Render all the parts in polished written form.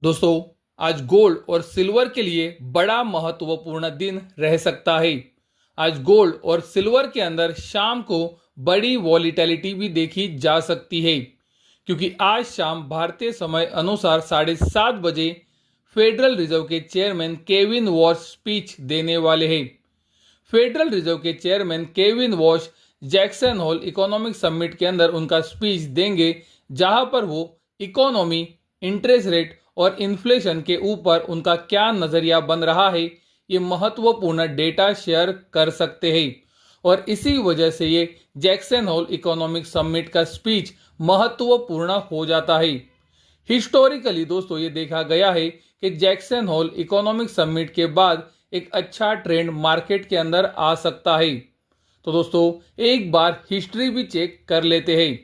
दोस्तों, आज गोल्ड और सिल्वर के लिए बड़ा महत्वपूर्ण दिन रह सकता है। आज गोल्ड और सिल्वर के अंदर शाम को बड़ी वॉलीटिलिटी भी देखी जा सकती है, क्योंकि आज शाम भारतीय समय अनुसार 7:30 बजे फेडरल रिजर्व के चेयरमैन केविन वॉश स्पीच देने वाले हैं। फेडरल रिजर्व के chairman Kevin wash Jackson Hole economic summit के अंदर उनका स्पीच देंगे, जहां पर वो इकोनॉमी, इंटरेस्ट रेट और इन्फ्लेशन के ऊपर उनका क्या नजरिया बन रहा है, ये महत्वपूर्ण डेटा शेयर कर सकते हैं। और इसी वजह से ये जैक्सन होल इकोनॉमिक समिट का स्पीच महत्वपूर्ण हो जाता है। हिस्टोरिकली दोस्तों, ये देखा गया है कि जैक्सन होल इकोनॉमिक समिट के बाद एक अच्छा ट्रेंड मार्केट के अंदर आ सकता है। तो दोस्तों, एक बार हिस्ट्री भी चेक कर लेते हैं।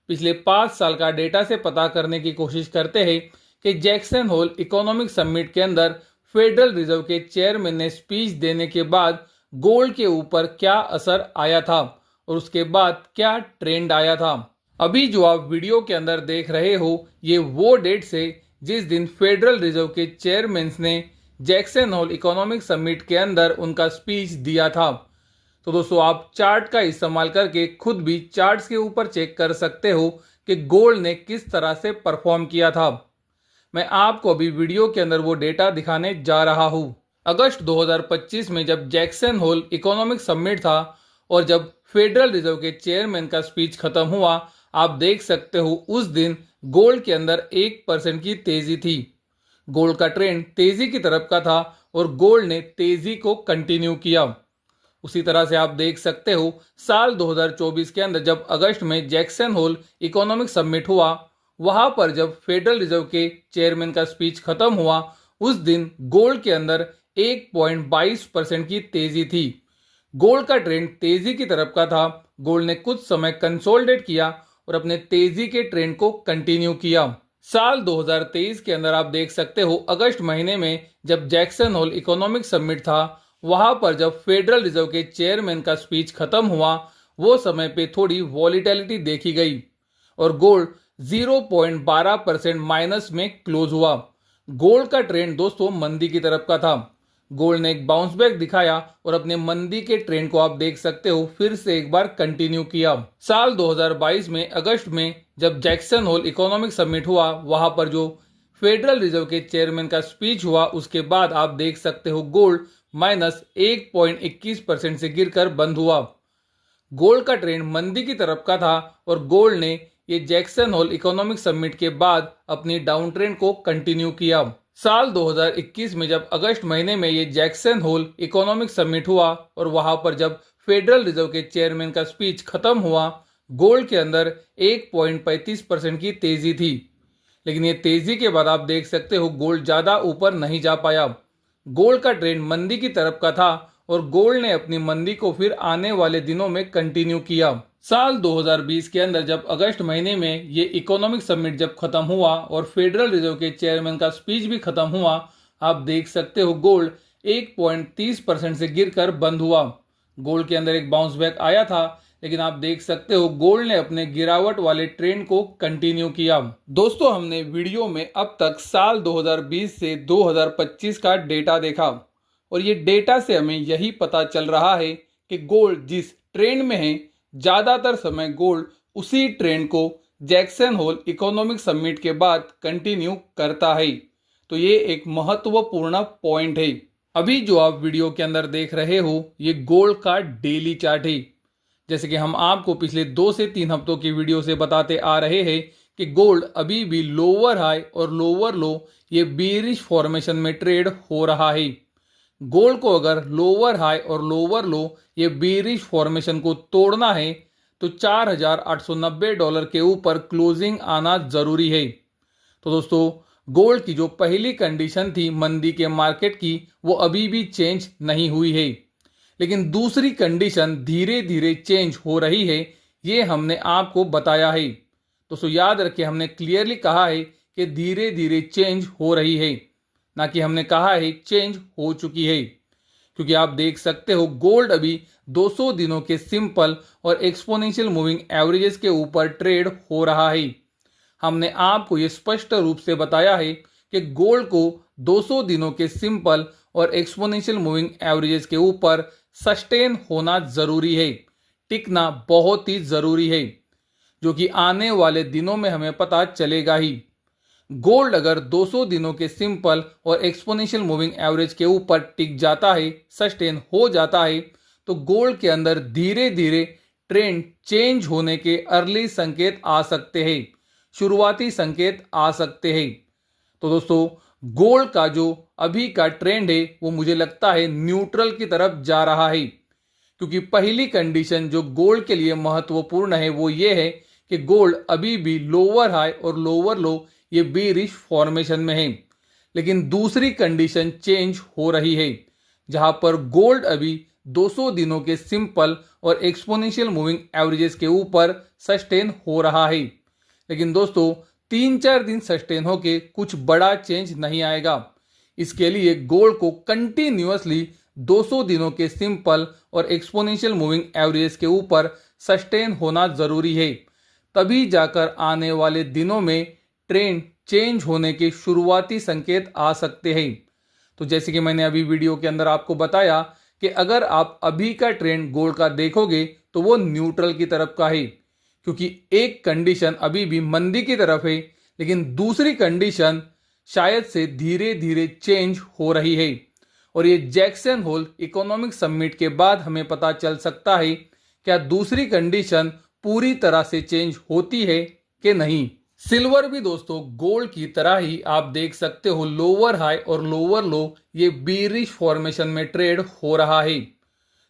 पिछले 5 साल का डेटा से पता करने की कोशिश करते हैं कि जैक्सन होल इकोनॉमिक समिट के अंदर फेडरल रिजर्व के चेयरमैन ने स्पीच देने के बाद गोल्ड के ऊपर क्या असर आया था और उसके बाद क्या ट्रेंड आया था। अभी जो आप वीडियो के अंदर देख रहे हो, ये वो डेट्स है जिस दिन फेडरल रिजर्व के चेयरमैन ने जैक्सन होल इकोनॉमिक समिट के अंदर उनका स्पीच दिया था। तो दोस्तों, आप चार्ट का इस्तेमाल करके खुद भी चार्ट्स के ऊपर चेक कर सकते हो कि गोल्ड ने किस तरह से परफॉर्म किया था। मैं आपको अभी वीडियो के अंदर वो डेटा दिखाने जा रहा हूँ। अगस्त 2025 में जब जैक्सन होल इकोनॉमिक समिट था और जब फेडरल रिजर्व के चेयरमैन का स्पीच खत्म हुआ, आप देख सकते हो उस दिन गोल्ड के अंदर 1% की तेजी थी। गोल्ड का ट्रेंड तेजी की तरफ का था और गोल्ड ने तेजी को कंटिन्यू किया। उसी तरह से आप देख सकते हो साल 2024 के अंदर जब अगस्त में जैक्सन होल इकोनॉमिक समिट हुआ, वहां पर जब फेडरल रिजर्व के चेयरमैन का स्पीच खत्म हुआ, उस दिन गोल्ड के अंदर 1.22% की तेजी थी। गोल्ड का ट्रेंड तेजी की तरफ का था। गोल्ड ने कुछ समय कंसोलिडेट किया और अपने तेजी के ट्रेंड को कंटिन्यू किया। साल 2023 के अंदर आप देख सकते हो अगस्त महीने में जब जैक्सन होल इकोनॉमिक समिट था, वहां पर जब फेडरल रिजर्व के चेयरमैन का स्पीच खत्म हुआ, वो समय पे थोड़ी वॉलीटिलिटी देखी गई और गोल्ड 0.12% माइनस में क्लोज हुआ। गोल्ड का ट्रेंड दोस्तों मंदी की तरफ का था। गोल्ड ने एक बाउंस बैक दिखाया और अपने मंदी के ट्रेंड को आप देख सकते हो फिर से एक बार कंटिन्यू किया। साल 2022 में अगस्त में जब जैक्सन होल इकोनॉमिक समिट हुआ, वहां पर जो फेडरल रिजर्व के चेयरमैन का स्पीच हुआ, उसके बाद आप देख सकते हो गोल्ड -1.21% से गिरकर बंद हुआ। गोल्ड का ट्रेंड मंदी की तरफ का था और गोल्ड ने ये जैक्सन होल इकोनॉमिक समिट के बाद अपनी डाउन ट्रेंड को कंटिन्यू किया। साल 2021 में जब अगस्त महीने में ये जैक्सन होल इकोनॉमिक समिट हुआ और वहां पर जब फेडरल रिजर्व के चेयरमैन का स्पीच खत्म हुआ, गोल्ड के अंदर 1.35% की तेजी थी। लेकिन ये तेजी के बाद आप देख सकते हो गोल्ड ज्यादा ऊपर नहीं जा पाया। गोल्ड का ट्रेंड मंदी की तरफ का था और गोल्ड ने अपनी मंदी को फिर आने वाले दिनों में कंटिन्यू किया। साल 2020 के अंदर जब अगस्त महीने में ये इकोनॉमिक समिट जब खत्म हुआ और फेडरल रिजर्व के चेयरमैन का स्पीच भी खत्म हुआ, आप देख सकते हो गोल्ड 1.30% से गिरकर बंद हुआ। गोल्ड के अंदर एक बाउंस बैक आया था, लेकिन आप देख सकते हो गोल्ड ने अपने गिरावट वाले ट्रेंड को कंटिन्यू किया। दोस्तों, हमने वीडियो में अब तक साल 2020 से 2025 का डेटा देखा और ये डेटा से हमें यही पता चल रहा है कि गोल्ड जिस ट्रेंड में है, ज्यादातर समय गोल्ड उसी ट्रेंड को जैक्सन होल इकोनॉमिक समिट के बाद कंटिन्यू करता है। तो ये एक महत्वपूर्ण पॉइंट है। अभी जो आप वीडियो के अंदर देख रहे हो, ये गोल्ड का डेली चार्ट है। जैसे कि हम आपको पिछले 2 से 3 हफ्तों की वीडियो से बताते आ रहे हैं कि गोल्ड अभी भी लोअर हाई और लोअर लो, ये बेरिश फॉर्मेशन में ट्रेड हो रहा है। गोल्ड को अगर लोअर हाई और लोअर लो ये बेरिश फॉर्मेशन को तोड़ना है तो $4,890 के ऊपर क्लोजिंग आना जरूरी है। तो दोस्तों, गोल्ड की जो पहली कंडीशन थी मंदी के मार्केट की, वो अभी भी चेंज नहीं हुई है, लेकिन दूसरी कंडीशन धीरे धीरे चेंज हो रही है। ये हमने आपको बताया है। दोस्तों, याद रखिए, हमने क्लियरली कहा है कि धीरे धीरे चेंज हो रही है, ना कि हमने कहा है चेंज हो चुकी है। क्योंकि आप देख सकते हो गोल्ड अभी 200 दिनों के सिंपल और एक्सपोनेंशियल मूविंग एवरेजेस के ऊपर ट्रेड हो रहा है। हमने आपको ये स्पष्ट रूप से बताया है कि गोल्ड को 200 दिनों के सिंपल और एक्सपोनेंशियल मूविंग एवरेजेस के ऊपर सस्टेन होना जरूरी है, टिकना बहुत ही जरूरी है, जो कि आने वाले दिनों में हमें पता चलेगा ही। गोल्ड अगर 200 दिनों के सिंपल और एक्सपोनेंशियल मूविंग एवरेज के ऊपर टिक जाता है, सस्टेन हो जाता है, तो गोल्ड के अंदर धीरे धीरे ट्रेंड चेंज होने के अर्ली संकेत आ सकते हैं, शुरुआती संकेत आ सकते हैं। तो दोस्तों, गोल्ड का जो अभी का ट्रेंड है वो मुझे लगता है न्यूट्रल की तरफ जा रहा है, क्योंकि पहली कंडीशन जो गोल्ड के लिए महत्वपूर्ण है वो ये है कि गोल्ड अभी भी लोअर हाई और लोअर लो ये बेरिश फॉर्मेशन में है। लेकिन दूसरी कंडीशन चेंज हो रही है, जहां पर गोल्ड अभी 200 दिनों के सिंपल और एक्सपोनेंशियल मूविंग एवरेजेस के ऊपर सस्टेन हो रहा है। लेकिन दोस्तों, 3-4 दिन सस्टेन होके कुछ बड़ा चेंज नहीं आएगा। इसके लिए गोल्ड को कंटिन्यूअसली 200 दिनों के सिंपल और एक्सपोनेंशियल मूविंग एवरेजेस के ऊपर सस्टेन होना जरूरी है, तभी जाकर आने वाले दिनों में ट्रेंड चेंज होने के शुरुआती संकेत आ सकते हैं। तो जैसे कि मैंने अभी वीडियो के अंदर आपको बताया कि अगर आप अभी का ट्रेंड गोल्ड का देखोगे तो वो न्यूट्रल की तरफ का है, क्योंकि एक कंडीशन अभी भी मंदी की तरफ है, लेकिन दूसरी कंडीशन शायद से धीरे धीरे चेंज हो रही है। और ये जैक्सन होल इकोनॉमिक समिट के बाद हमें पता चल सकता है क्या दूसरी कंडीशन पूरी तरह से चेंज होती है कि नहीं। सिल्वर भी दोस्तों गोल्ड की तरह ही आप देख सकते हो लोअर हाई और लोअर लो ये बेरिश फॉर्मेशन में ट्रेड हो रहा है।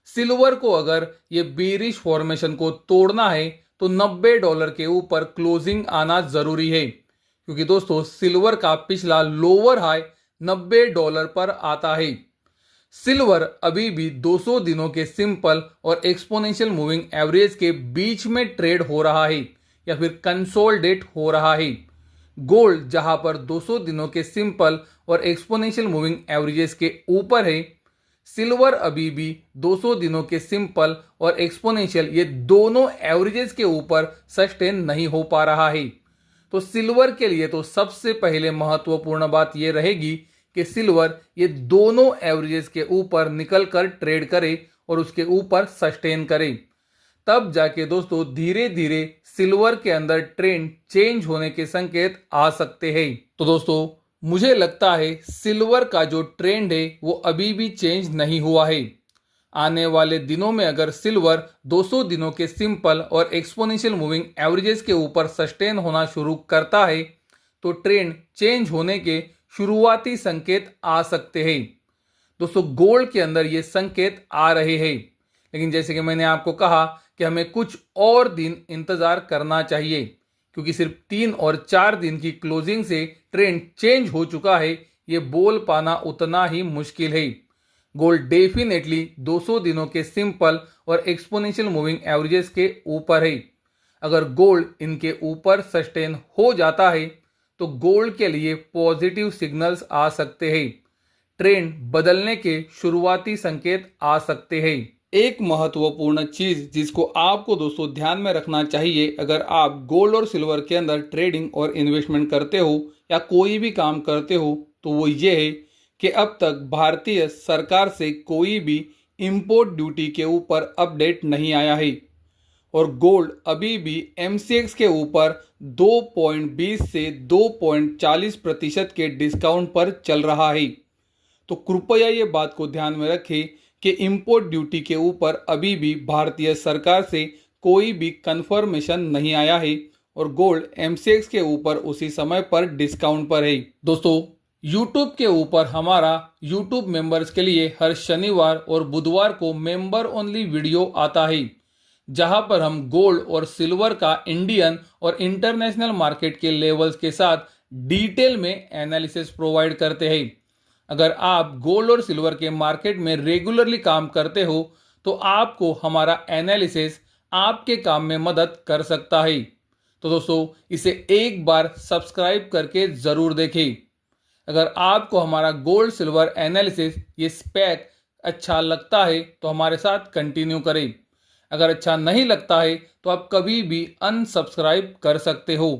सिल्वर को अगर ये बेरिश फॉर्मेशन को तोड़ना है तो $90 के ऊपर क्लोजिंग आना जरूरी है, क्योंकि दोस्तों सिल्वर का पिछला लोअर हाई $90 पर आता है। सिल्वर अभी भी 200 दिनों के सिंपल और एक्सपोनेंशियल मूविंग एवरेज के बीच में ट्रेड हो रहा है या फिर कंसोलिडेट हो रहा है। गोल्ड जहां पर 200 दिनों के सिंपल और एक्सपोनेंशियल मूविंग एवरेजेस के ऊपर है, सिल्वर अभी भी 200 दिनों के सिंपल और एक्सपोनेंशियल ये दोनों एवरेजेस के ऊपर सस्टेन नहीं हो पा रहा है। तो सिल्वर के लिए तो सबसे पहले महत्वपूर्ण बात यह रहेगी कि सिल्वर ये दोनों एवरेजेस के ऊपर निकल कर ट्रेड करे और उसके ऊपर सस्टेन करे, तब जाके दोस्तों धीरे धीरे सिल्वर के अंदर ट्रेंड चेंज होने के संकेत आ सकते हैं। तो दोस्तों, मुझे लगता है सिल्वर का जो ट्रेंड है वो अभी भी चेंज नहीं हुआ है। आने वाले दिनों में अगर सिल्वर 200 दिनों के सिंपल और एक्सपोनेंशियल मूविंग एवरेजेस के ऊपर सस्टेन होना शुरू करता है तो ट्रेंड चेंज होने के शुरुआती संकेत आ सकते हैं। दोस्तों, गोल्ड के अंदर ये संकेत आ रहे हैं, लेकिन जैसे कि मैंने आपको कहा कि हमें कुछ और दिन इंतजार करना चाहिए, क्योंकि सिर्फ 3 और 4 दिन की क्लोजिंग से ट्रेंड चेंज हो चुका है, ये बोल पाना उतना ही मुश्किल है। गोल्ड डेफिनेटली 200 दिनों के सिंपल और एक्सपोनेंशियल मूविंग एवरेजेस के ऊपर है। अगर गोल्ड इनके ऊपर सस्टेन हो जाता है तो गोल्ड के लिए पॉजिटिव सिग्नल्स आ सकते हैं, ट्रेंड बदलने के शुरुआती संकेत आ सकते हैं। एक महत्वपूर्ण चीज जिसको आपको दोस्तों ध्यान में रखना चाहिए अगर आप गोल्ड और सिल्वर के अंदर ट्रेडिंग और इन्वेस्टमेंट करते हो या कोई भी काम करते हो, तो वो ये है कि अब तक भारतीय सरकार से कोई भी इंपोर्ट ड्यूटी के ऊपर अपडेट नहीं आया है और गोल्ड अभी भी MCX के ऊपर 2.20 से 2.40% के डिस्काउंट पर चल रहा है। तो कृपया ये बात को ध्यान में रखें कि इंपोर्ट ड्यूटी के ऊपर अभी भी भारतीय सरकार से कोई भी कंफर्मेशन नहीं आया है और गोल्ड MCX के ऊपर उसी समय पर डिस्काउंट पर है। दोस्तों, YouTube के ऊपर हमारा YouTube मेंबर्स के लिए हर शनिवार और बुधवार को मेंबर ओनली वीडियो आता है, जहां पर हम गोल्ड और सिल्वर का इंडियन और इंटरनेशनल मार्केट के लेवल्स के साथ डिटेल में एनालिसिस प्रोवाइड करते हैं। अगर आप गोल्ड और सिल्वर के मार्केट में रेगुलरली काम करते हो तो आपको हमारा एनालिसिस आपके काम में मदद कर सकता है। तो दोस्तों, इसे एक बार सब्सक्राइब करके जरूर देखें। अगर आपको हमारा गोल्ड सिल्वर एनालिसिस ये स्पेक अच्छा लगता है तो हमारे साथ कंटिन्यू करें। अगर अच्छा नहीं लगता है तो आप कभी भी अनसब्सक्राइब कर सकते हो।